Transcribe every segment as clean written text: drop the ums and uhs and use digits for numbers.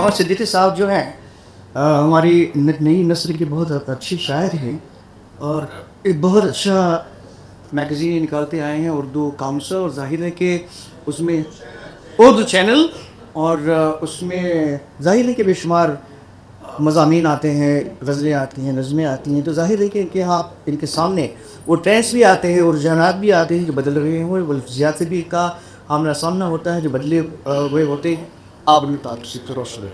محمد صدیقی صاحب جو ہیں ہماری نئی نسل کے بہت اچھے شاعر ہیں اور ایک بہت اچھا میگزین نکالتے آئے ہیں اردو کاؤنسل، اور ظاہر ہے کہ اس میں اردو چینل، اور اس میں ظاہر ہے کہ بے شمار مضامین آتے ہیں، غزلیں آتی ہیں، نظمیں آتی ہیں، تو ظاہر ہے کہ آپ ان کے سامنے وہ ٹرینڈس بھی آتے ہیں اور رجحانات بھی آتے ہیں جو بدل رہے ہیں، وہ لفظیات سے بھی کا آمنا سامنا ہوتا ہے جو بدلے ہوئے ہوتے ہیں. آپ نے تعلق روشن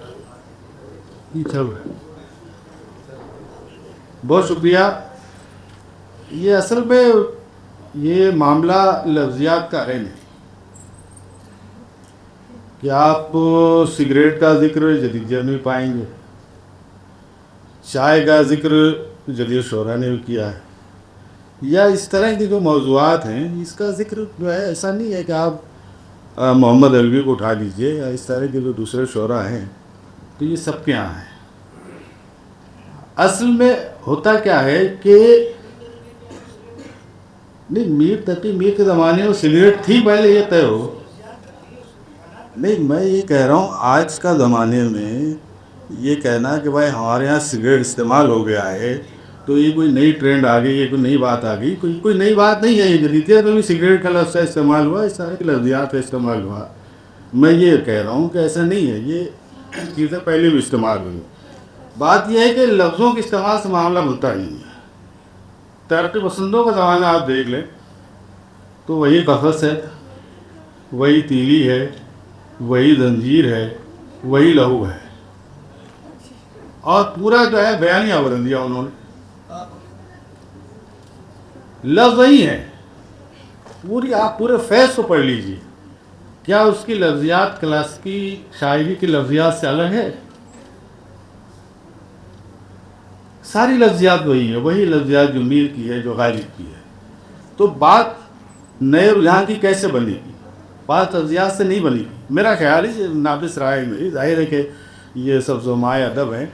بہت شکریہ. یہ اصل میں یہ معاملہ لفظیات کا ہے نہیں کہ آپ سگریٹ کا ذکر جدیدیت میں پائیں گے، چائے کا ذکر جدید شعراء نے بھی کیا ہے، یا اس طرح کے جو موضوعات ہیں اس کا ذکر جو ہے ایسا نہیں ہے کہ آپ محمد علوی کو اٹھا لیجئے یا اس طرح کے جو دوسرے شعراء ہیں تو یہ سب کے یہاں ہیں. اصل میں ہوتا کیا ہے کہ نہیں، میر تقی میر کے زمانے میں سگریٹ تھی پہلے، یہ طے ہو. نہیں، میں یہ کہہ رہا ہوں آج کا زمانے میں یہ کہنا کہ بھائی ہمارے یہاں سگریٹ استعمال ہو گیا ہے تو یہ کوئی نئی ٹرینڈ آ گئی، یہ کوئی نئی بات آ گئی. کوئی نئی بات نہیں ہے. یہ جدیدیت میں بھی سگریٹ کا لفظ استعمال ہوا، اس طرح کے لفظیات کا استعمال ہوا. میں یہ کہہ رہا ہوں کہ ایسا نہیں ہے، یہ چیزیں پہلے بھی استعمال ہوئی. بات یہ ہے کہ لفظوں کے استعمال سے معاملہ بنتا نہیں ہے. ترقی پسندوں کا زمانہ آپ دیکھ لیں تو وہی قفس ہے، وہی تیلی ہے، وہی زنجیر ہے، وہی لہو ہے، اور پورا جو ہے بیانیہ بدل دیا انہوں نے. لفظ وہی ہے. آپ پورے فیض کو پڑھ لیجیے، کیا اس کی لفظیات کلاسیکی شاعری کی لفظیات سے الگ ہے؟ ساری لفظیات وہی ہے، وہی لفظیات جو میر کی ہے، جو غالب کی ہے. تو بات نئے رجحان کی کیسے بنے گی؟ بات لفظیات سے نہیں بنے گی. میرا خیال ہے نافذ رائے میں ظاہر ہے کہ یہ سب زمائے ادب ہیں،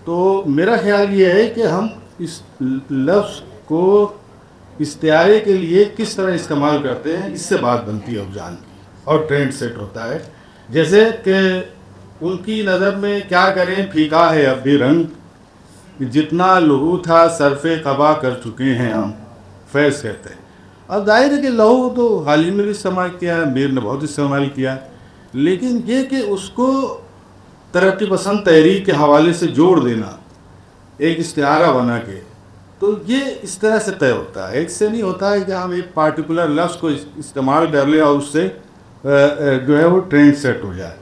تو میرا خیال یہ ہے کہ ہم اس لفظ کو استعارے کے لیے کس طرح استعمال کرتے ہیں، اس سے بات بنتی ہے رجحان کی، اور ٹرینڈ سیٹ ہوتا ہے. جیسے کہ ان کی نظر میں کیا کریں، پھیکا ہے اب بھی رنگ، جتنا لہو تھا صرف قبا کر چکے ہیں ہم، فیض کہتے ہیں. اب ظاہر ہے کہ لہو تو حال ہی میں بھی استعمال کیا ہے، میر نے بہت استعمال کیا، لیکن یہ کہ اس کو ترقی پسند تحریک کے حوالے سے جوڑ دینا ایک استعارہ بنا کے، تو یہ اس طرح سے طے ہوتا ہے. ایک سے نہیں ہوتا ہے کہ ہم ایک پارٹیکولر لفظ کو استعمال کر لیں اور اس سے جو ہے وہ ٹرینڈ سیٹ ہو جائے.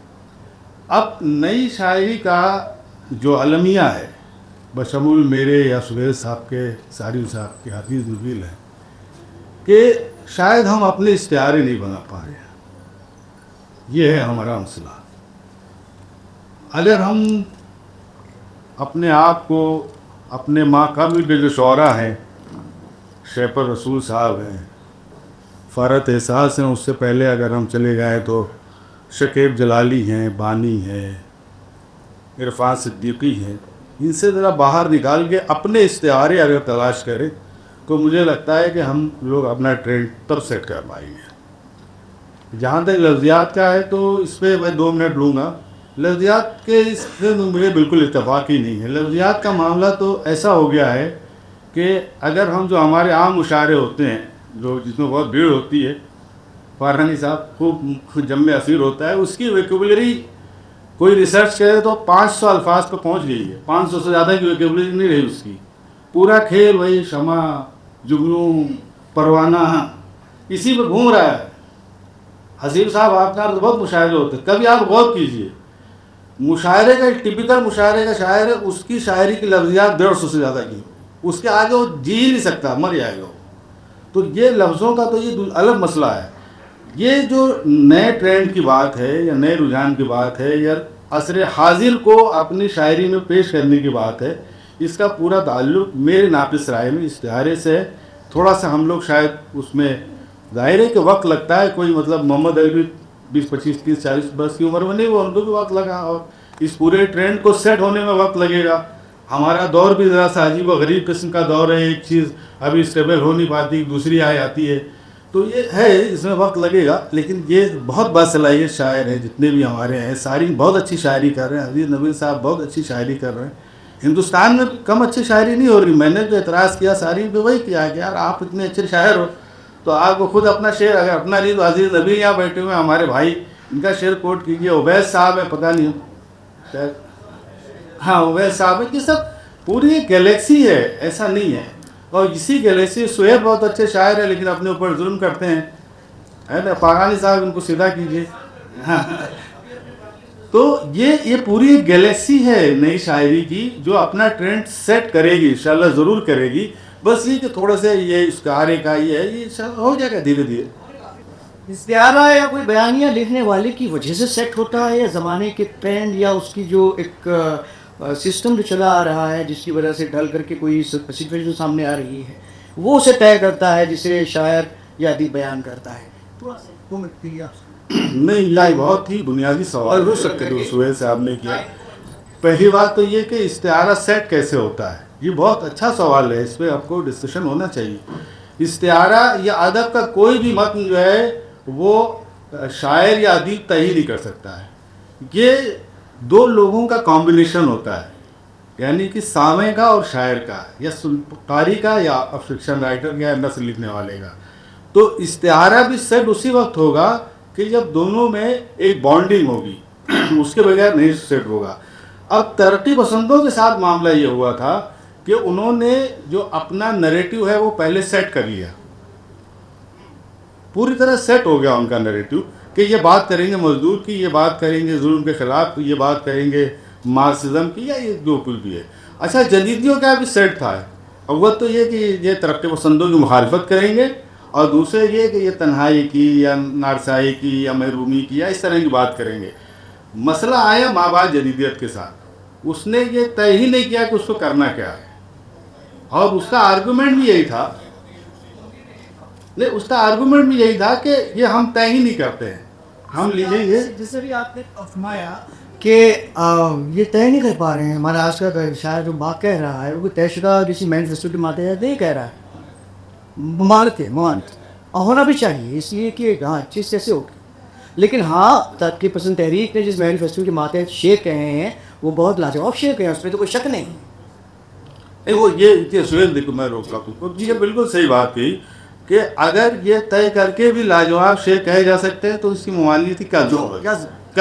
اب نئی شاعری کا جو المیہ ہے بشمول میرے یا سہیل صاحب کے، ساری صاحب کے حفیظ نبیل ہے کہ شاید ہم اپنے استعارے نہیں بنا پا رہے ہیں. یہ ہے ہمارا مسئلہ. اگر ہم اپنے آپ کو اپنے ماں قبل کے جو شعراء ہیں، شیپر رسول صاحب ہیں، فرحت احساس ہیں، اس سے پہلے اگر ہم چلے گئے تو شکیب جلالی ہیں، بانی ہیں، عرفان صدیقی ہیں، ان سے ذرا باہر نکال کے اپنے استعارے اگر تلاش کریں تو مجھے لگتا ہے کہ ہم لوگ اپنا ٹرینڈ تب سیٹ کر پائیں گے. جہاں تک لفظیات کا ہے تو اس پہ میں 2 منٹ لوں گا. لفظیات کے اس سے مجھے بالکل اتفاق ہی نہیں ہے. لفظیات کا معاملہ تو ایسا ہو گیا ہے کہ اگر ہم جو ہمارے عام مشاعرے ہوتے ہیں، جو جس میں بہت بھیڑ ہوتی ہے، فارحانی صاحب خوب جم میں اثیر ہوتا ہے، اس کی ویکیبلری کوئی ریسرچ کرے تو 500 الفاظ پہ پہنچ گئی ہے. 500 سے زیادہ کی ویکیبلری نہیں رہی اس کی. پورا کھیل وہی شمع، جگنوں، پروانہ، اسی پہ گھوم رہا ہے. حسیب صاحب آپ کا بہت مشاعرے ہوتے ہیں، کبھی آپ غور کیجئے، مشاعرے کا ایک ٹپیکل مشاعرے کا شاعر ہے، اس کی شاعری کی لفظیات 150 سے زیادہ کی، اس کے آگے وہ جی ہی نہیں سکتا، مر جائے گا. تو یہ لفظوں کا تو یہ الگ مسئلہ ہے. یہ جو نئے ٹرینڈ کی بات ہے یا نئے رجحان کی بات ہے یا عصر حاضر کو اپنی شاعری میں پیش کرنے کی بات ہے، اس کا پورا تعلق میرے ناقص رائے میں استعارے سے ہے. تھوڑا سا ہم لوگ شاید اس میں ظاہر ہے کہ وقت لگتا ہے، کوئی مطلب محمد علی 20 25 30 40 برس کی عمر میں نہیں، وہ ان کو بھی وقت لگا، اور اس پورے ٹرینڈ کو سیٹ ہونے میں وقت لگے گا. ہمارا دور بھی ذرا سا عجیب و غریب قسم کا دور ہے، ایک چیز ابھی اسٹیبل ہو نہیں پاتی، دوسری آ جاتی ہے. تو یہ ہے اس میں وقت لگے گا، لیکن یہ بہت باصلاحیت شاعر ہیں جتنے بھی ہمارے ہیں، ساری بہت اچھی شاعری کر رہے ہیں. عزیز نبیل صاحب بہت اچھی شاعری کر رہے ہیں. ہندوستان میں کم اچھی شاعری نہیں ہو رہی. میں نے جو اعتراض کیا ساری پہ وہی کیا کہ یار آپ اتنے اچھے شاعر ہو تو آپ کو خود اپنا شعر، اگر اپنا نہیں تو عزیز نبیل یہاں بیٹھے ہوئے ہیں ہمارے بھائی، ان کا شعر کوٹ کیجیے. عبید صاحب ہے، پتہ نہیں شاید، ہاں عبید صاحب ہے. یہ سب پوری ایک گلیکسی ہے، ایسا نہیں ہے. اور اسی گلیکسی سہیب بہت اچھے شاعر ہیں لیکن اپنے اوپر ظلم کرتے ہیں، ہے نا. پاغانی صاحب ان کو سیدھا کیجیے. ہاں تو یہ پوری ایک گلیکسی ہے نئی شاعری کی جو اپنا ٹرینڈ سیٹ کرے گی، انشاءاللہ ضرور کرے گی. بس یہ کہ تھوڑا سا یہ اس کارے کا یہ ہے، یہ انشاءاللہ ہو جائے گا دھیرے دھیرے. استعارہ یا کوئی بیانیہ لکھنے والے کی وجہ سے سیٹ ہوتا ہے، یا زمانے کے ٹرینڈ یا اس کی جو ایک سسٹم جو چلا آ رہا ہے جس کی وجہ سے ڈھل کر کے کوئی سچویشن سامنے آ رہی ہے وہ اسے طے کرتا ہے جسے شاعر یا ادیب بیان کرتا ہے؟ نہیں، یہ بہت ہی بنیادی سوال ہو سکتے جو سہیل صاحب نے کیا. پہلی بات تو یہ کہ استعارہ سیٹ کیسے ہوتا ہے، یہ بہت اچھا سوال ہے، اس پہ آپ کو ڈسکشن ہونا چاہیے. استعارہ یا ادب کا کوئی بھی متن جو ہے وہ شاعر یا ادیب طے ہی نہیں کر سکتا ہے. یہ دو لوگوں کا کمبینیشن ہوتا ہے، یعنی کہ سامع کا اور شاعر کا، یا قاری کا یا فکشن رائٹر یا نثر لکھنے والے کا. تو استعارہ بھی سیٹ اسی وقت ہوگا کہ جب دونوں میں ایک بانڈنگ ہوگی، اس کے بغیر نہیں سیٹ ہوگا. اب ترقی پسندوں کے ساتھ معاملہ یہ ہوا تھا کہ انہوں نے جو اپنا نریٹو ہے وہ پہلے سیٹ کر لیا، پوری طرح سیٹ ہو گیا ان کا نریٹو کہ یہ بات کریں گے مزدور کی، یہ بات کریں گے ظلم کے خلاف، یہ بات کریں گے مارکسزم کی، یا یہ جو کچھ بھی ہے. اچھا جدیدیوں کا بھی سیٹ تھا. اول تو یہ کہ یہ ترقی پسندوں کی مخالفت کریں گے، اور دوسرے یہ کہ یہ تنہائی کی یا نارسائی کی یا محرومی کی یا اس طرح کی بات کریں گے. مسئلہ آیا ماں باپ جدیدیت کے ساتھ، اس نے یہ طے ہی نہیں کیا کہ اس کو کرنا کیا ہے. اور اس کا آرگومنٹ بھی یہی تھا، نہیں اس کا آرگومنٹ بھی یہی تھا کہ یہ ہم طے ہی نہیں کرتے ہیں، ہم لیجیں گے. جیسے بھی آپ نے فرمایا کہ یہ طے نہیں کر پا رہے ہیں. ہمارا آج کا شاعر جو بات کہہ رہا ہے وہ طے شدہ کسی مینیفیسٹو کے ماتحت نہیں کہہ رہا ہے، ممانت اور ہونا بھی چاہیے، اس لیے کہ ہاں چیز کیسے ہوگی. لیکن ہاں ترقی پسند تحریک نے جس مینیفیسٹو کے ماتحت شعر کہے ہیں وہ بہت لاجواب شعر کہے ہیں، اس میں تو کوئی شک نہیں. وہ یہ سہیل دیکھو میں روک رہا ہوں، یہ بالکل صحیح بات تھی کہ اگر یہ طے کر کے بھی لاجواب شعر کہے جا سکتے ہیں تو اس کی ممانعت کی کیا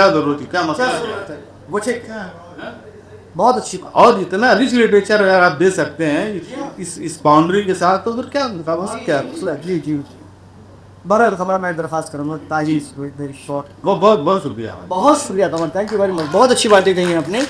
ضرورت تھی، کیا مسئلہ ہے؟ وہ ٹھیک بہت اچھی بات. اور اتنا ریچ لٹریچر اگر آپ دے سکتے ہیں اس باؤنڈری کے ساتھ تو پھر کیا جی برحال خبر میں درخواست کروں گا تاجیز ویری شارٹ. بہت بہت شکریہ. بہت شکریہ تمام، تھینک یو ویری مچ. بہت اچھی باتیں کہی ہیں آپ نے.